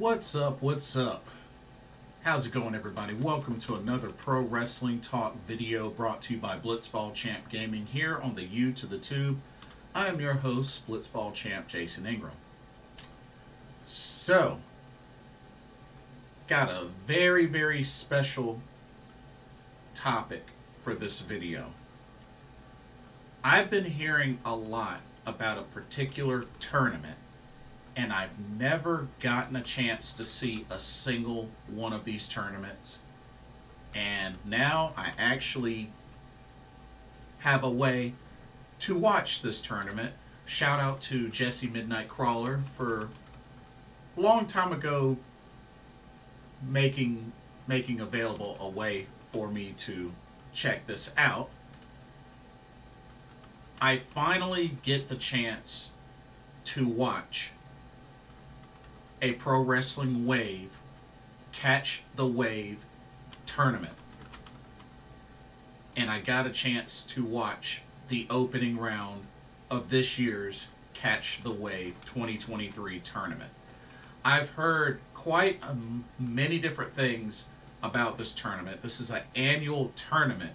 What's up? What's up? How's it going, everybody? Welcome to another Pro Wrestling Talk video brought to you by Blitzball Champ Gaming here on the U to the Tube. I am your host, Blitzball Champ Jason Ingram. So, got a very, very special topic for this video. I've been hearing a lot about a particular tournament, and I've never gotten a chance to see a single one of these tournaments. And now I actually have a way to watch this tournament. Shout out to Jesse Midnight Crawler for a long time ago making available a way for me to check this out. I finally get the chance to watch a Pro Wrestling Wave Catch the Wave tournament. And I got a chance to watch the opening round of this year's Catch the Wave 2023 tournament. I've heard quite many different things about this tournament. This is an annual tournament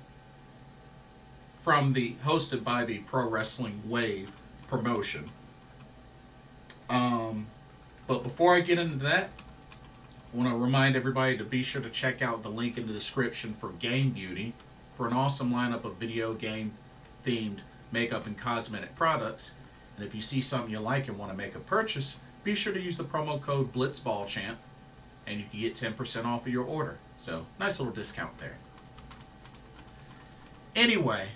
hosted by the Pro Wrestling Wave promotion. But before I get into that, I want to remind everybody to be sure to check out the link in the description for Game Beauty for an awesome lineup of video game themed makeup and cosmetic products. And if you see something you like and want to make a purchase, be sure to use the promo code BlitzballChamp and you can get 10% off of your order. So, nice little discount there. Anyway,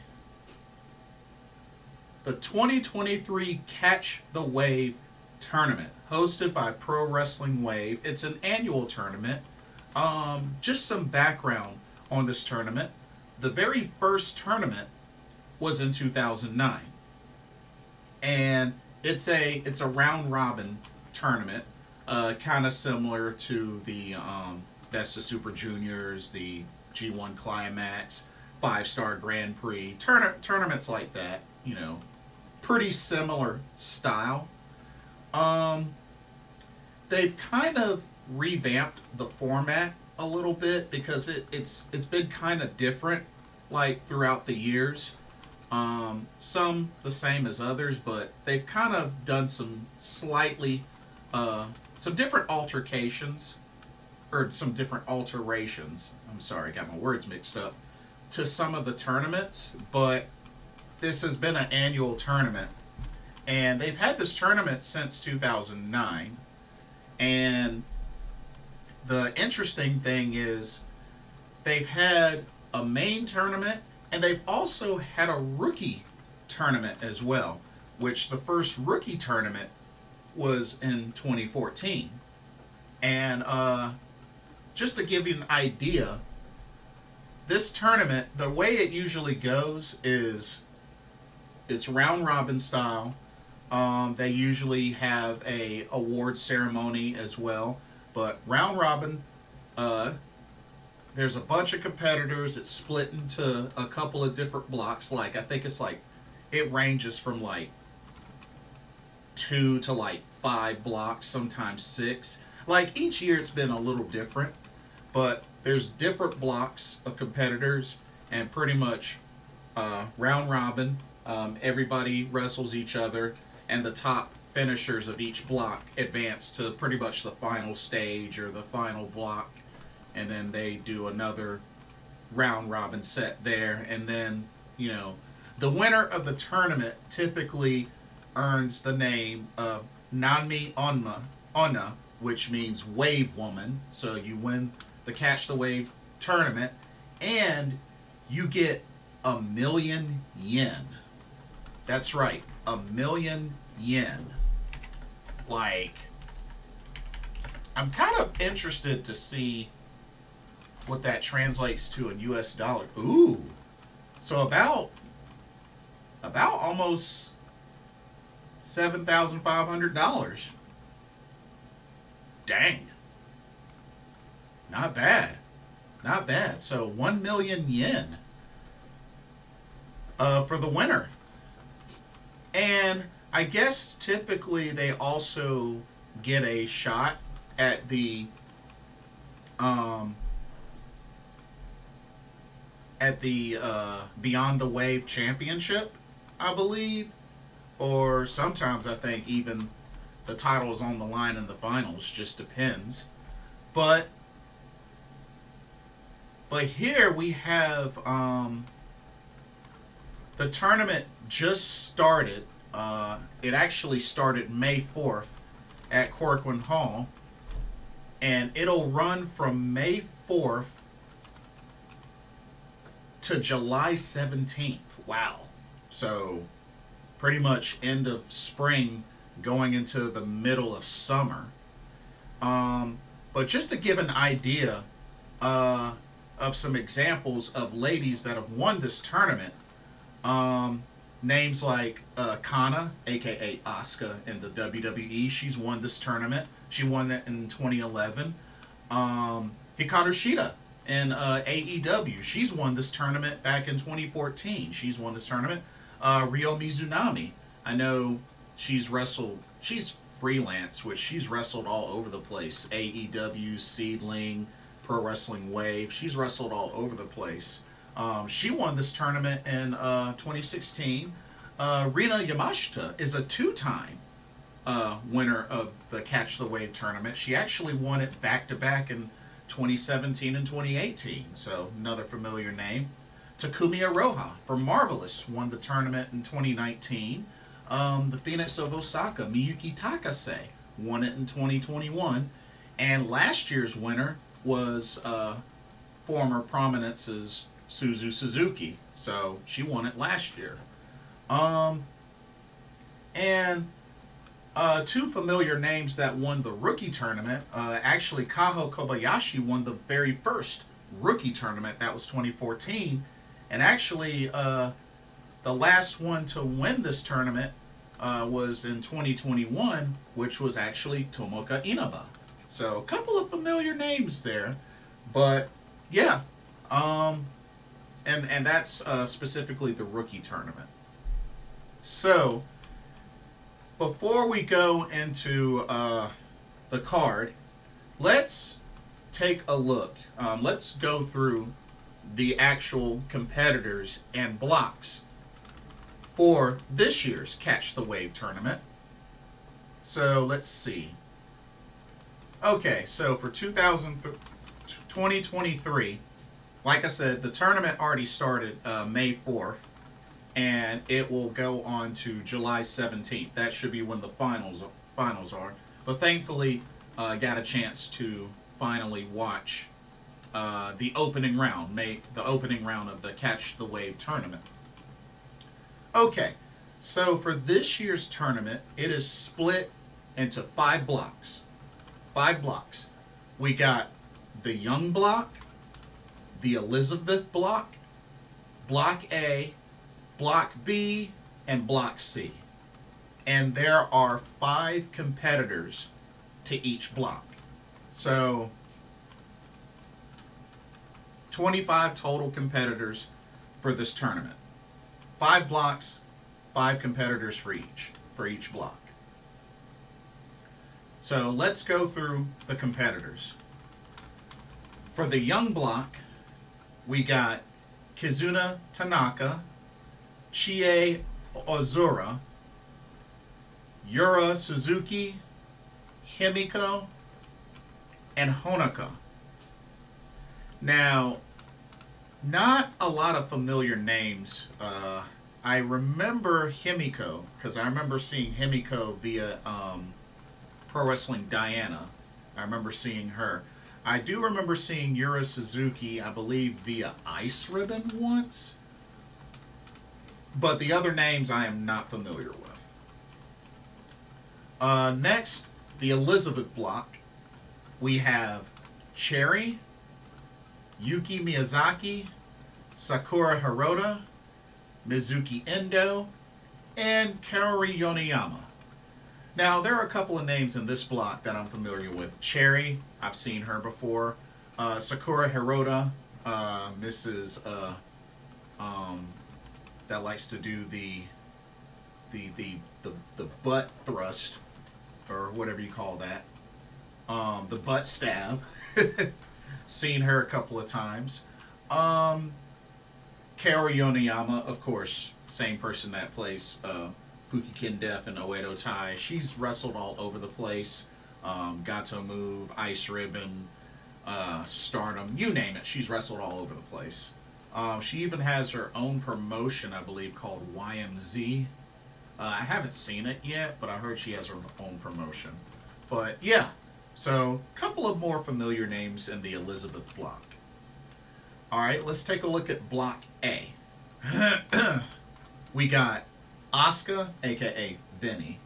the 2023 Catch the Wave tournament hosted by Pro Wrestling Wave. It's an annual tournament. Just some background on this tournament. The very first tournament was in 2009, and it's a round robin tournament, kind of similar to the Best of Super Juniors, the G1 Climax, 5-Star Grand Prix tournaments like that. You know, pretty similar style. They've kind of revamped the format a little bit because it's been kind of different like throughout the years. Some the same as others, but they've kind of done some slightly some different alterations. I'm sorry, I got my words mixed up, to some of the tournaments, but this has been an annual tournament. And they've had this tournament since 2009. And the interesting thing is they've had a main tournament and they've also had a rookie tournament as well, which the first rookie tournament was in 2014. And just to give you an idea, this tournament, the way it usually goes is it's round robin style. They usually have a award ceremony as well, but round robin, there's a bunch of competitors. It's split into a couple of different blocks. Like, I think it's like, it ranges from like 2 to like 5 blocks, sometimes 6. Like, each year it's been a little different, but there's different blocks of competitors, and pretty much round robin, everybody wrestles each other, and the top finishers of each block advance to pretty much the final stage or the final block, and then they do another round robin set there, and then, you know, the winner of the tournament typically earns the name of Nanmi Onna, which means Wave Woman. So you win the Catch the Wave tournament, and you get 1,000,000 yen. That's right, 1,000,000 yen. Like, I'm kind of interested to see what that translates to in US dollar. Ooh, so about almost $7,500. Dang, not bad, not bad. So 1,000,000 yen for the winner. And I guess typically they also get a shot at the Beyond the Wave Championship, I believe, or sometimes I think even the title is on the line in the finals. Just depends. But here we have the tournament just started. It actually started May 4th at Korakuen Hall, and it'll run from May 4th to July 17th. Wow. So pretty much end of spring going into the middle of summer. But just to give an idea of some examples of ladies that have won this tournament, names like Kana, aka ASUKA in the WWE, she's won this tournament. She won it in 2011. Hikaru Shida in AEW, she's won this tournament back in 2014. She's won this tournament. Ryo Mizunami, I know she's freelance, which she's wrestled all over the place. AEW, Seedling, Pro Wrestling Wave. She's wrestled all over the place. She won this tournament in 2016. Rina Yamashita is a two-time winner of the Catch the Wave tournament. She actually won it back-to-back in 2017 and 2018. So another familiar name. Takumi Aroha from Marvelous won the tournament in 2019. The Phoenix of Osaka, Miyuki Takase, won it in 2021. And last year's winner was former Prominence's Suzu Suzuki. So she won it last year. Two familiar names that won the rookie tournament. Actually, Kaho Kobayashi won the very first rookie tournament. That was 2014. And actually, the last one to win this tournament was in 2021, which was actually Tomoka Inaba. So a couple of familiar names there. But yeah, and that's specifically the rookie tournament. So before we go into the card, let's take a look. Let's go through the actual competitors and blocks for this year's Catch the Wave tournament. So let's see. Okay, so for 2023, like I said, the tournament already started May 4th, and it will go on to July 17th. That should be when the finals are. But thankfully, I got a chance to finally watch the opening round, the opening round of the Catch the Wave tournament. Okay, so for this year's tournament, it is split into 5 blocks. 5 blocks. We got the Young block, the Elizabeth block, Block A, Block B, and Block C. And there are 5 competitors to each block. So 25 total competitors for this tournament. 5 blocks, 5 competitors for each block. So let's go through the competitors. For the Young block, we got Kizuna Tanaka, Chie Ozora, Yura Suzuki, Himiko, and Honoka. Now, not a lot of familiar names. I remember Himiko, because I remember seeing Himiko via Pro Wrestling Diana. I remember seeing her. I do remember seeing Yura Suzuki, I believe, via Ice Ribbon once. But the other names I am not familiar with. Next, the Elizabeth block. We have Cherry, Yuki Miyazaki, Sakura Hirota, Mizuki Endo, and Kaori Yoneyama. Now, there are a couple of names in this block that I'm familiar with. Cherry, I've seen her before. Sakura Hirota, Mrs. That likes to do the butt thrust, or whatever you call that. The butt stab. Seen her a couple of times. Kaori Yoneyama, of course, same person that plays Fukiken Death and Oedo Tai. She's wrestled all over the place. Gato Move, Ice Ribbon, Stardom, you name it. She's wrestled all over the place. She even has her own promotion, I believe, called YMZ. I haven't seen it yet, but I heard she has her own promotion. But yeah, so a couple of more familiar names in the Elizabeth block. Alright, let's take a look at block A. We got ASUKA, aka Vinny,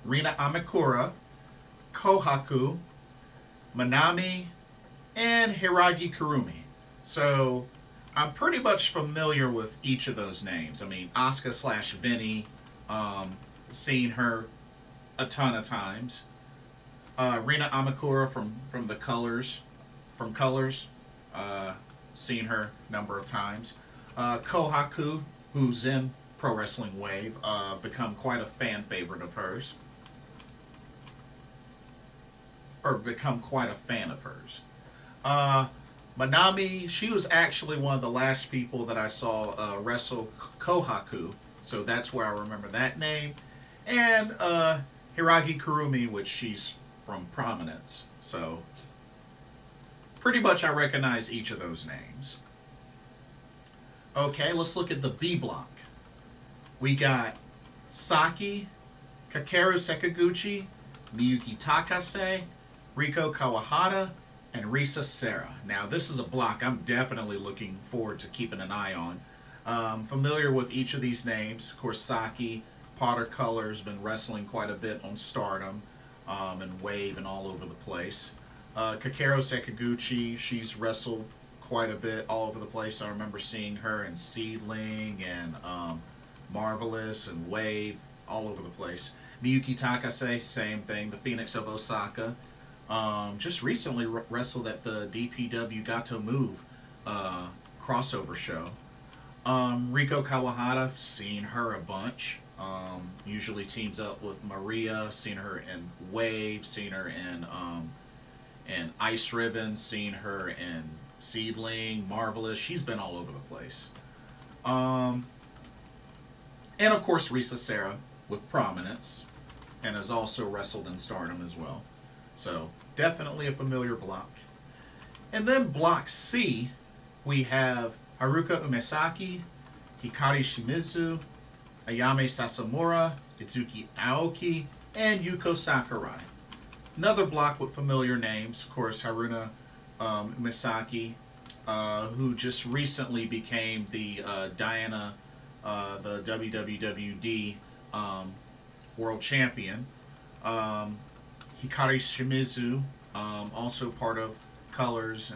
Rina Amikura, Kohaku, Manami, and Hiragi Kurumi. So I'm pretty much familiar with each of those names. I mean, ASUKA slash Vinny, seen her a ton of times. Rina Amikura from the Colors, seen her a number of times. Kohaku, who's in Pro Wrestling Wave, become quite a fan favorite of hers. Or become quite a fan of hers. Manami, she was actually one of the last people that I saw wrestle Kohaku, so that's where I remember that name. And Hiragi Kurumi, which she's from Prominence, so pretty much I recognize each of those names. Okay, let's look at the B block. We got SAKI, Kakeru Sekiguchi, Miyuki Takase, Riko Kawahata, and Risa Sera. Now, this is a block I'm definitely looking forward to keeping an eye on. Familiar with each of these names. Of course, SAKI, Potter Colors, been wrestling quite a bit on Stardom and Wave and all over the place. Kakeru Sekiguchi, she's wrestled quite a bit all over the place. I remember seeing her in Seedling and Marvelous and Wave, all over the place. Miyuki Takase, same thing, the Phoenix of Osaka. Just recently wrestled at the DPW Gato Move crossover show. Riko Kawahata, seen her a bunch. Usually teams up with Maria. Seen her in Wave. Seen her in Ice Ribbon. Seen her in Seedling, Marvelous. She's been all over the place. And of course Risa Sera with Prominence, and has also wrestled in Stardom as well. So definitely a familiar block. And then block C, we have Haruka Umesaki, Hikari Shimizu, Ayame Sasamura, Itsuki Aoki, and Yuko Sakurai. Another block with familiar names, of course, Haruka Umesaki, who just recently became the Diana, the WWWD World Champion. Hikari Shimizu, also part of Colors,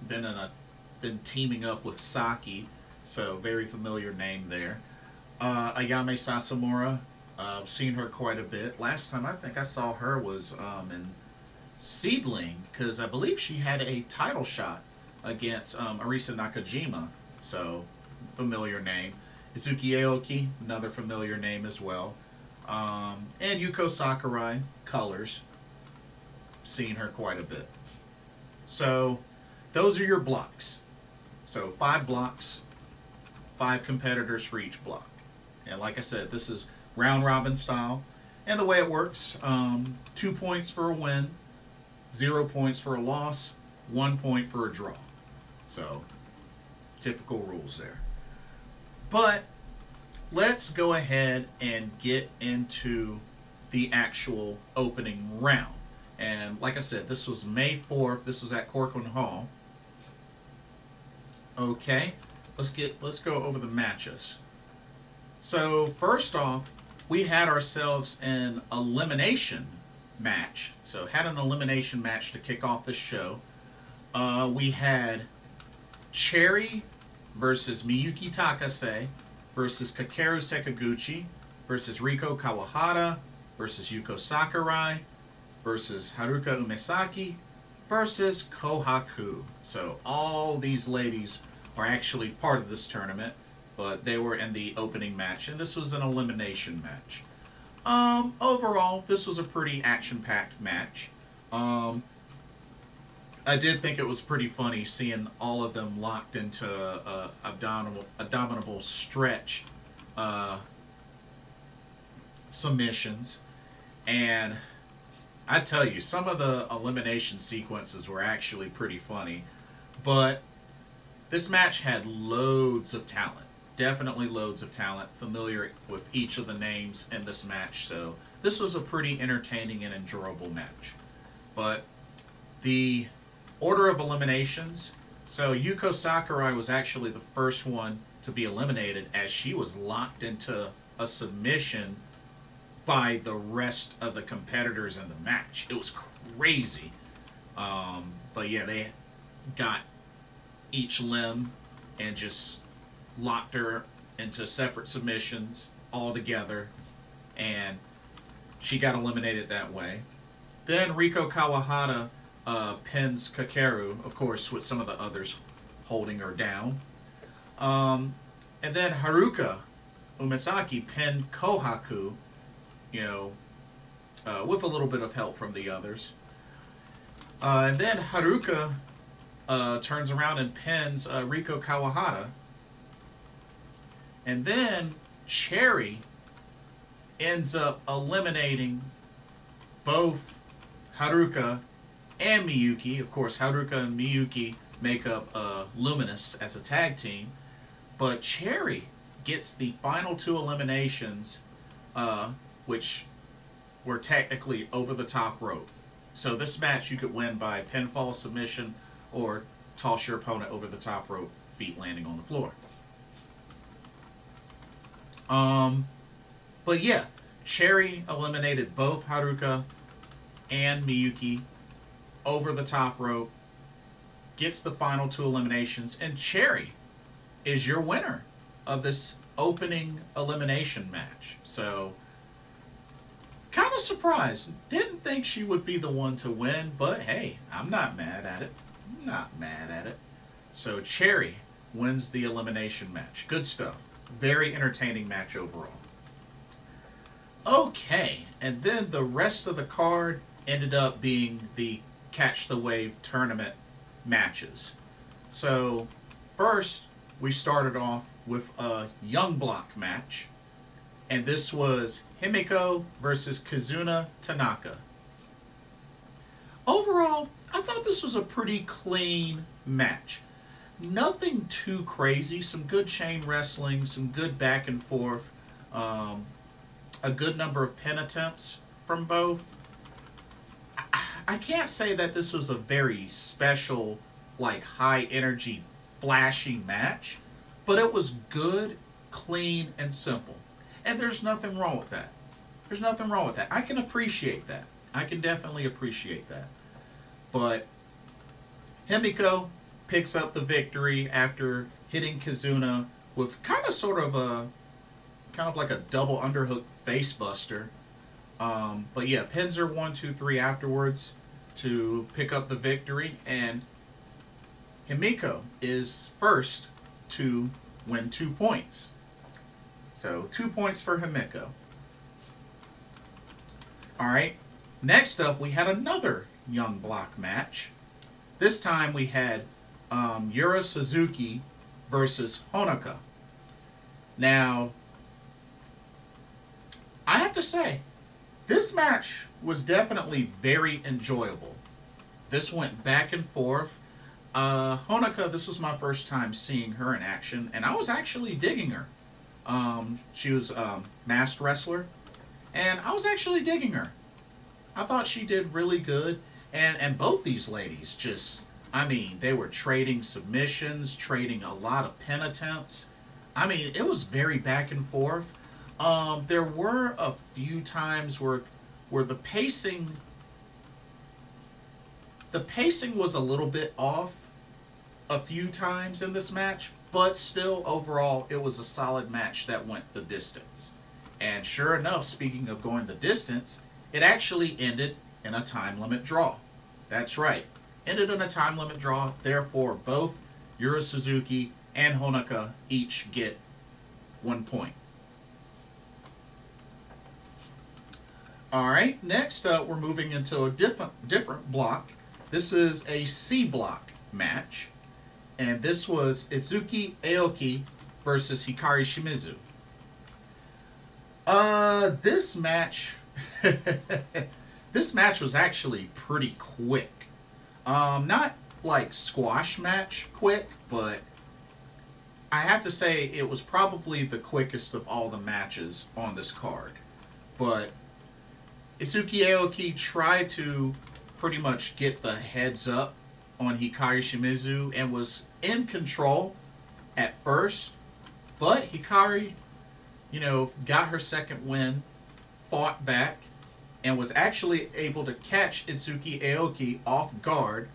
been teaming up with SAKI, so very familiar name there. Ayame Sasamura, I've seen her quite a bit. Last time I think I saw her was in Seedling, because I believe she had a title shot against Arisa Nakajima, so familiar name. Itsuki Aoki, another familiar name as well. And Yuko Sakurai, Colors, seen her quite a bit. So those are your blocks. So 5 blocks, 5 competitors for each block. And like I said, this is round robin style. And the way it works, 2 points for a win, 0 points for a loss, 1 point for a draw. So typical rules there. But let's go ahead and get into the actual opening round. And like I said, this was May 4th. This was at Corcoran Hall. Okay, let's go over the matches. So first off, we had ourselves an elimination match. So had an elimination match to kick off the show. We had Cherry versus Miyuki Takase versus Kakeru Sekiguchi versus Riko Kawahata versus Yuko Sakurai versus Haruka Umesaki versus Kohaku. So all these ladies are actually part of this tournament, but they were in the opening match, and this was an elimination match. Overall, this was a pretty action-packed match. I did think it was pretty funny seeing all of them locked into abdominable stretch submissions. And I tell you, some of the elimination sequences were actually pretty funny. But this match had loads of talent. Definitely loads of talent. Familiar with each of the names in this match. So this was a pretty entertaining and enjoyable match. But the order of eliminations. So Yuko Sakurai was actually the first one to be eliminated, as she was locked into a submission by the rest of the competitors in the match. It was crazy. But yeah, they got each limb and just locked her into separate submissions all together, and she got eliminated that way. Then Riko Kawahata pins Kakeru, of course, with some of the others holding her down. And then Haruka Umesaki pinned Kohaku, with a little bit of help from the others. And then Haruka turns around and pins Riko Kawahata. And then Cherry ends up eliminating both Haruka and Miyuki. Of course, Haruka and Miyuki make up Luminous as a tag team. But Cherry gets the final two eliminations, which were technically over the top rope. So this match you could win by pinfall, submission, or toss your opponent over the top rope, feet landing on the floor. But yeah, Cherry eliminated both Haruka and Miyuki over the top rope, gets the final two eliminations, and Cherry is your winner of this opening elimination match. So, kind of surprised. Didn't think she would be the one to win, but hey, I'm not mad at it. I'm not mad at it. So, Cherry wins the elimination match. Good stuff. Very entertaining match overall. Okay, and then the rest of the card ended up being the Catch the Wave tournament matches. So, first, we started off with a Young Block match, and this was Himiko versus Kizuna Tanaka. Overall, I thought this was a pretty clean match. Nothing too crazy. Some good chain wrestling, some good back and forth, a good number of pin attempts from both. I can't say that this was a very special, like, high energy, flashy match, but it was good, clean, and simple. And there's nothing wrong with that. There's nothing wrong with that. I can appreciate that. I can definitely appreciate that. But Himiko picks up the victory after hitting Kizuna with kind of like a double underhook face buster. But yeah, pins her 1, 2, 3 afterwards to pick up the victory, and Himiko is first to win 2 points. So 2 points for Himiko. Alright, next up we had another Young Block match. This time we had Yura Suzuki versus Honoka. Now, I have to say, this match was definitely very enjoyable. This went back and forth. Honoka, this was my first time seeing her in action, and I was actually digging her. She was a masked wrestler, and I was actually digging her. I thought she did really good, and both these ladies just, I mean, they were trading submissions, trading a lot of pin attempts. I mean, it was very back and forth. There were a few times where the pacing was a little bit off a few times in this match, but still overall it was a solid match that went the distance. And sure enough, speaking of going the distance, it actually ended in a time limit draw. That's right, ended in a time limit draw. Therefore, both Yura Suzuki and Honoka each get 1 point. All right, next up, we're moving into a different block. This is a C block match, and this was Itsuki Aoki versus Hikari Shimizu. This match, this match was actually pretty quick. Not like squash match quick, but I have to say it was probably the quickest of all the matches on this card. But Itsuki Aoki tried to pretty much get the heads up on Hikari Shimizu and was in control at first, but Hikari, you know, got her second win, fought back, and was actually able to catch Itsuki Aoki off guard,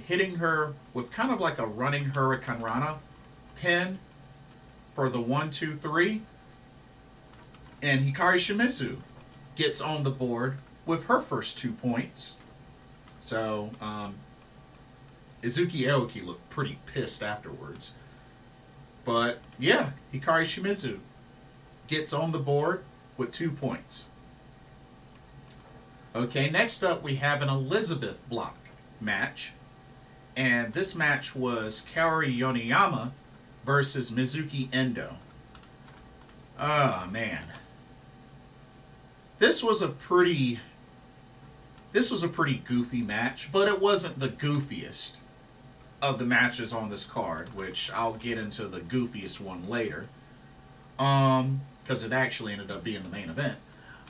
hitting her with kind of like a running Hurricane Rana pin for the 1-2-3, and Hikari Shimizu gets on the board with her first 2 points. So, Itsuki Aoki looked pretty pissed afterwards. But, yeah, Hikari Shimizu gets on the board with 2 points. Okay, next up we have an Elizabeth block match. And this match was Kaori Yoneyama versus Mizuki Endo. Oh, man. This was a pretty goofy match, but it wasn't the goofiest of the matches on this card, which I'll get into the goofiest one later, because it actually ended up being the main event.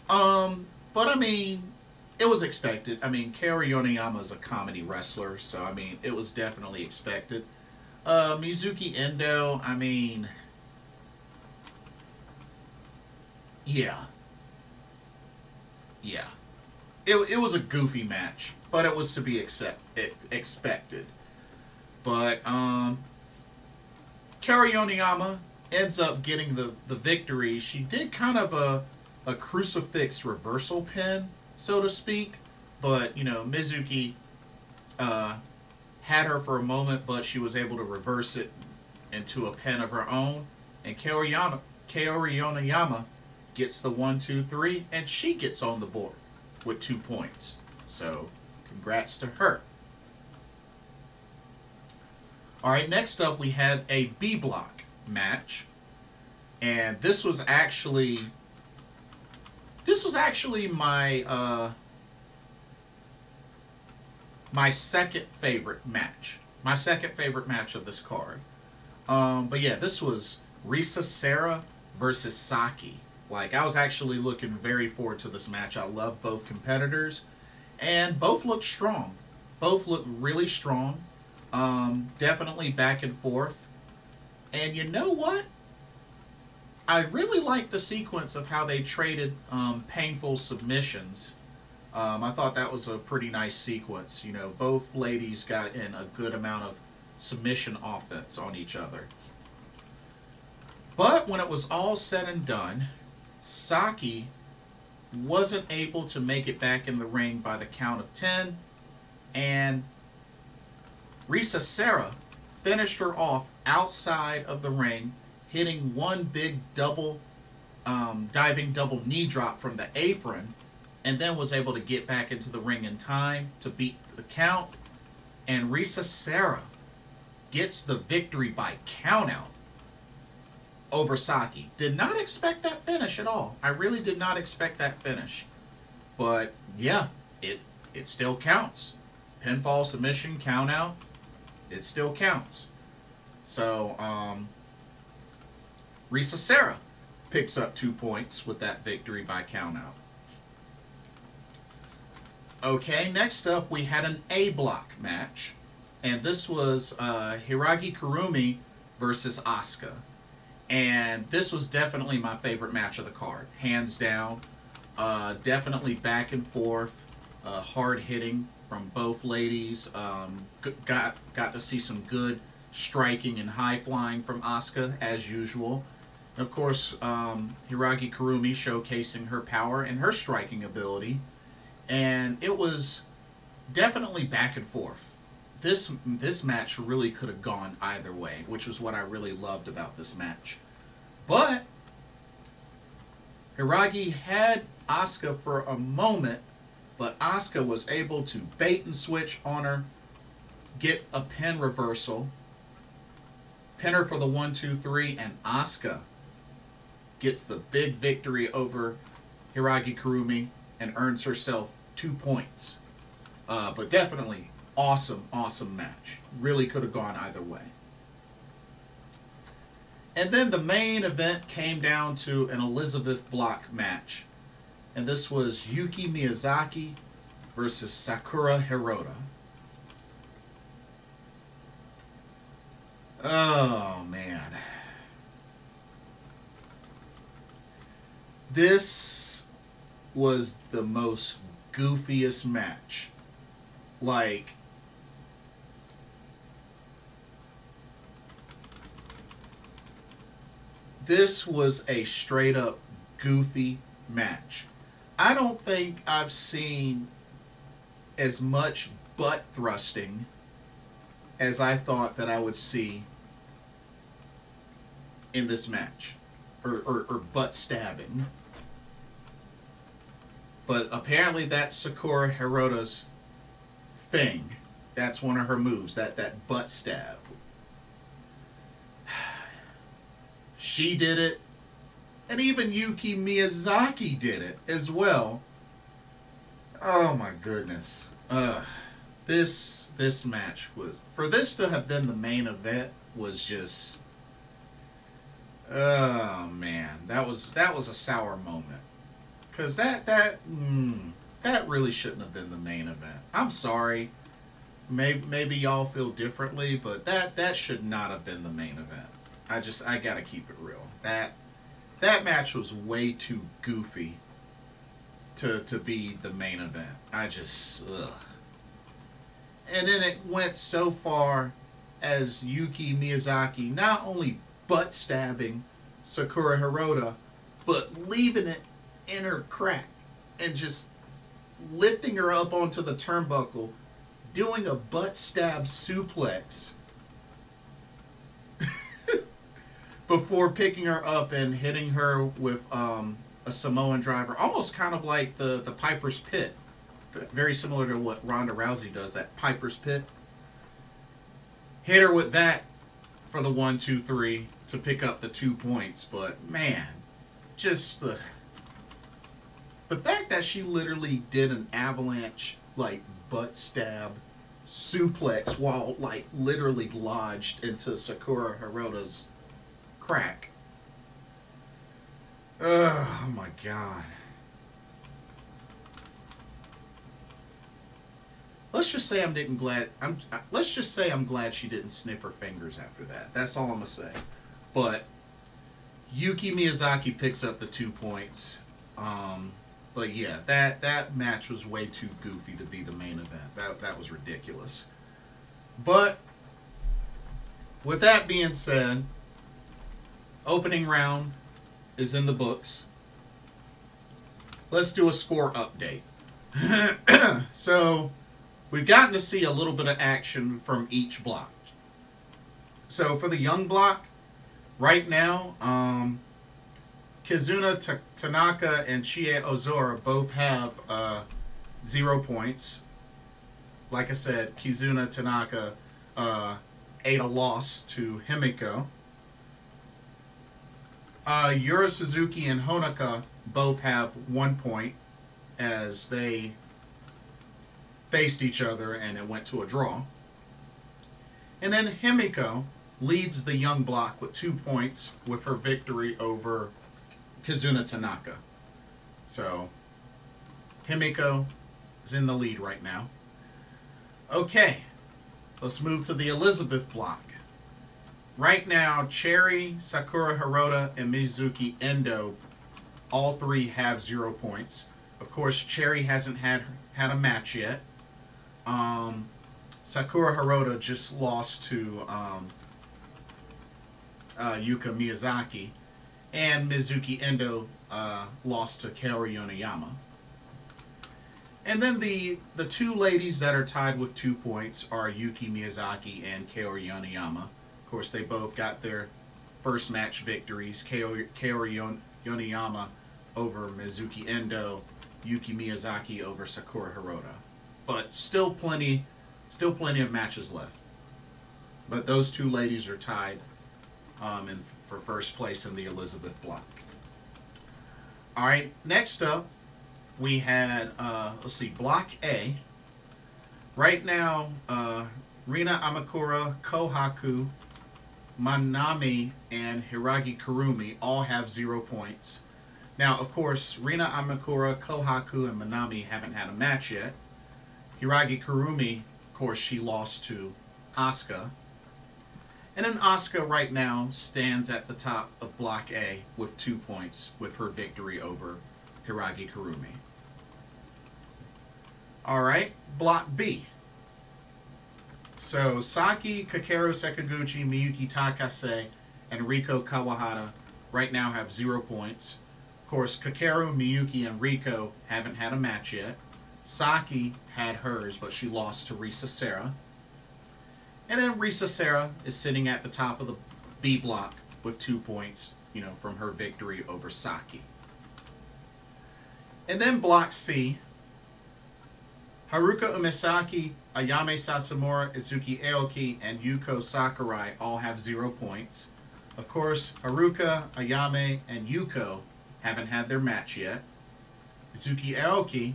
But I mean, it was expected. I mean, Kaori Yoneyama is a comedy wrestler, so I mean, it was definitely expected. Mizuki Endo, I mean, yeah. Yeah. It was a goofy match, but it was to be expected. But Kaori Yoneyama ends up getting the victory. She did kind of a crucifix reversal pin, so to speak. But, you know, Mizuki had her for a moment, but she was able to reverse it into a pin of her own. And Kaori Yoneyama gets the 1-2-3, and she gets on the board with 2 points. So, congrats to her. Alright, next up we had a B block match. And this was actually my my second favorite match. My second favorite match of this card. But yeah, this was Risa Sera versus SAKI. Like, I was actually looking very forward to this match. I love both competitors, and both look strong. Both look really strong. Definitely back and forth. And you know what? I really like the sequence of how they traded painful submissions. I thought that was a pretty nice sequence. You know, both ladies got in a good amount of submission offense on each other. But when it was all said and done, SAKI wasn't able to make it back in the ring by the count of 10, and Risa Sera finished her off outside of the ring, hitting one big diving double knee drop from the apron, and then was able to get back into the ring in time to beat the count, and Risa Sera gets the victory by countout over SAKI. Did not expect that finish at all. I really did not expect that finish. But yeah, it still counts. Pinfall, submission, count out, it still counts. So Risa Sera picks up 2 points with that victory by count out. Okay, next up we had an A block match, and this was Hiragi Kurumi versus ASUKA. And this was definitely my favorite match of the card, hands down. Definitely back and forth, hard hitting from both ladies. Got to see some good striking and high flying from ASUKA as usual. And of course, Hiragi Kurumi showcasing her power and her striking ability. And it was definitely back and forth. This match really could have gone either way, which was what I really loved about this match. But Hiragi had Asuka for a moment, but Asuka was able to bait and switch on her, get a pin reversal, pin her for the 1-2-3, and Asuka gets the big victory over Hiragi Kurumi and earns herself 2 points. But definitely awesome, awesome match. Really could have gone either way. And then the main event came down to an Elizabeth Block match. And this was Yuki Miyazaki versus Sakura Hirota. Oh, man. This was the most goofiest match. Like, this was a straight up goofy match. I don't think I've seen as much butt thrusting as I thought that I would see in this match. Or butt stabbing. But apparently that's Sakura Hirota's thing. That's one of her moves, that butt stab. She did it. And even Yuki Miyazaki did it as well. Oh my goodness. This match was, for this to have been the main event, was just, oh man, that was a sour moment. Cause that really shouldn't have been the main event. I'm sorry. Maybe y'all feel differently, but that should not have been the main event. I gotta keep it real. That match was way too goofy to be the main event. Ugh. And then it went so far as Yuki Miyazaki not only butt stabbing Sakura Hirota, but leaving it in her crack and just lifting her up onto the turnbuckle, doing a butt stab suplex before picking her up and hitting her with a Samoan driver, almost kind of like the Piper's Pit. Very similar to what Ronda Rousey does, that Piper's Pit. Hit her with that for the 1-2-3 to pick up the 2 points. But man, just the fact that she literally did an avalanche like butt stab suplex while like literally lodged into Sakura Hirota's crack. Oh my god. Let's just say let's just say I'm glad she didn't sniff her fingers after that. That's all I'm gonna say. But Yuki Miyazaki picks up the 2 points. But yeah, that match was way too goofy to be the main event. That was ridiculous. But with that being said, opening round is in the books. Let's do a score update. So we've gotten to see a little bit of action from each block. So for the young block, right now, Kizuna Tanaka and Chie Ozora both have 0 points. Like I said, Kizuna Tanaka ate a loss to Himiko. Yura Suzuki and Honoka both have 1 point as they faced each other and it went to a draw. And then Himiko leads the young block with 2 points with her victory over Kizuna Tanaka. So Himiko is in the lead right now. Okay, let's move to the Elizabeth block. Right now, Cherry, Sakura Hirota, and Mizuki Endo, all three have 0 points. Of course, Cherry hasn't had a match yet. Sakura Hirota just lost to Yuki Miyazaki. And Mizuki Endo lost to Kaori Yoneyama. And then the 2 ladies that are tied with 2 points are Yuki Miyazaki and Kaori Yoneyama. Of course, they both got their first match victories. Kaori Yoneyama over Mizuki Endo, Yuki Miyazaki over Sakura Hirota. But still plenty of matches left. But those two ladies are tied for first place in the Elizabeth block. All right, next up, we had, let's see, Block A. Right now, Rina Amikura, Kohaku, Manami, and Hiragi Kurumi all have 0 points. Now, of course, Rina Amikura, Kohaku, and Manami haven't had a match yet. Hiragi Kurumi, of course, she lost to ASUKA. And then ASUKA right now stands at the top of Block A with 2 points with her victory over Hiragi Kurumi. Alright, Block B. So, SAKI, Kakeru Sekiguchi, Miyuki Takase, and Riko Kawahata right now have 0 points. Of course, Kakeru, Miyuki, and Riko haven't had a match yet. SAKI had hers, but she lost to Risa Sera. And then Risa Sera is sitting at the top of the B block with 2 points, from her victory over SAKI. And then Block C, Haruka Umesaki, Ayame Sasamura, Itsuki Aoki, and Yuko Sakurai all have 0 points. Of course, Haruka, Ayame, and Yuko haven't had their match yet. Itsuki Aoki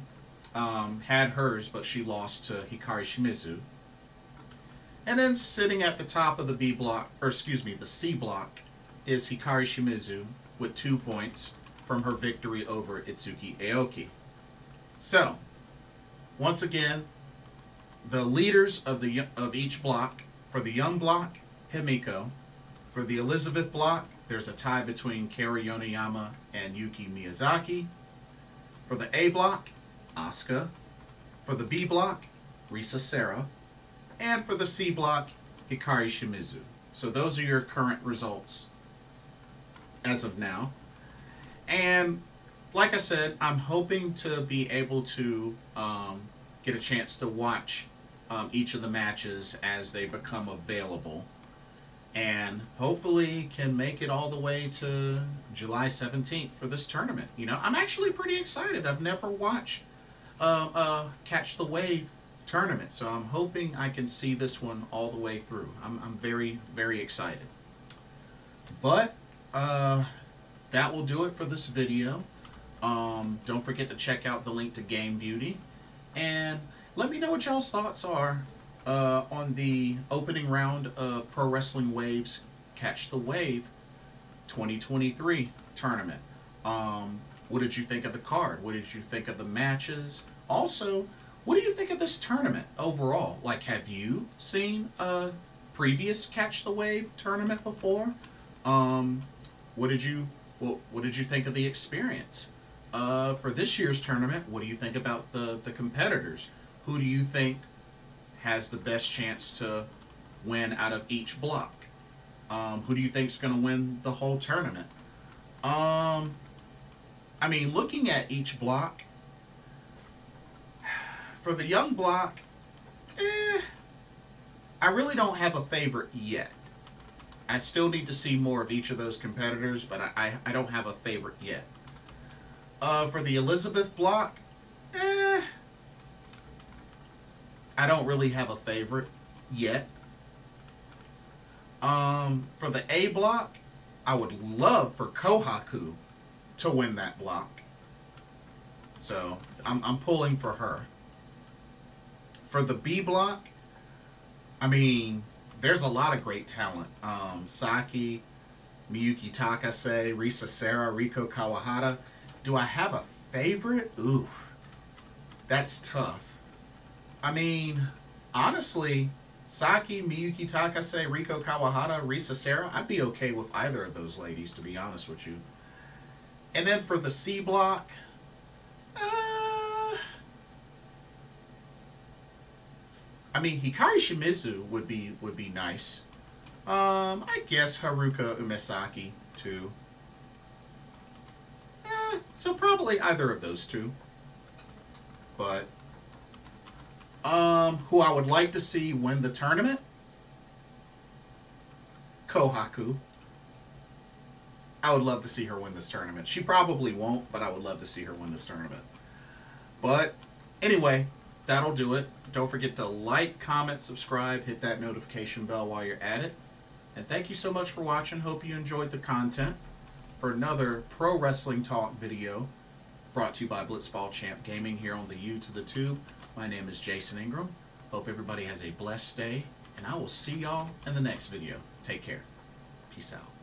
had hers, but she lost to Hikari Shimizu. And then sitting at the top of the B block, or excuse me, the C block, is Hikari Shimizu with 2 points from her victory over Itsuki Aoki. So, once again, the leaders of each block, for the young block, Himiko. For the Elizabeth block, there's a tie between Kaori Yoneyama and Yuki Miyazaki. For the A block, ASUKA. For the B block, Risa Sera. And for the C block, Hikari Shimizu. So those are your current results as of now. And like I said, I'm hoping to be able to get a chance to watch each of the matches as they become available. And hopefully can make it all the way to July 17th for this tournament. I'm actually pretty excited. I've never watched Catch the Wave tournament, so I'm hoping I can see this one all the way through. I'm very, very excited. But that will do it for this video. Don't forget to check out the link to Game Beauty, and let me know what y'all's thoughts are on the opening round of Pro Wrestling Wave's Catch the Wave 2023 tournament. What did you think of the card? What did you think of the matches? Also, what do you think of this tournament overall? Like, have you seen a previous Catch the Wave tournament before? What did you think of the experience? For this year's tournament, what do you think about the competitors? Who do you think has the best chance to win out of each block? Who do you think is going to win the whole tournament? I mean, looking at each block, for the young block, I really don't have a favorite yet. I still need to see more of each of those competitors, but I don't have a favorite yet. For the Elizabeth block, I don't really have a favorite yet. For the A block, I would love for Kohaku to win that block. So, I'm pulling for her. For the B block, I mean, there's a lot of great talent. SAKI, Miyuki Takase, Risa Sera, Riko Kawahata. Do I have a favorite? Ooh, that's tough. I mean, honestly, SAKI, Miyuki Takase, Riko Kawahata, Risa Sera, I'd be okay with either of those ladies, to be honest with you. And then for the C block, I mean, Hikari Shimizu would be nice. I guess Haruka Umesaki too. So probably either of those two. But who I would like to see win the tournament? Kohaku. I would love to see her win this tournament. She probably won't, but I would love to see her win this tournament. But anyway, that'll do it. Don't forget to like, comment, subscribe, hit that notification bell while you're at it. And thank you so much for watching. Hope you enjoyed the content. For another Pro Wrestling Talk video brought to you by Blitzball Champ Gaming here on the U to the Tube. My name is Jason Ingram. Hope everybody has a blessed day, and I will see y'all in the next video. Take care. Peace out.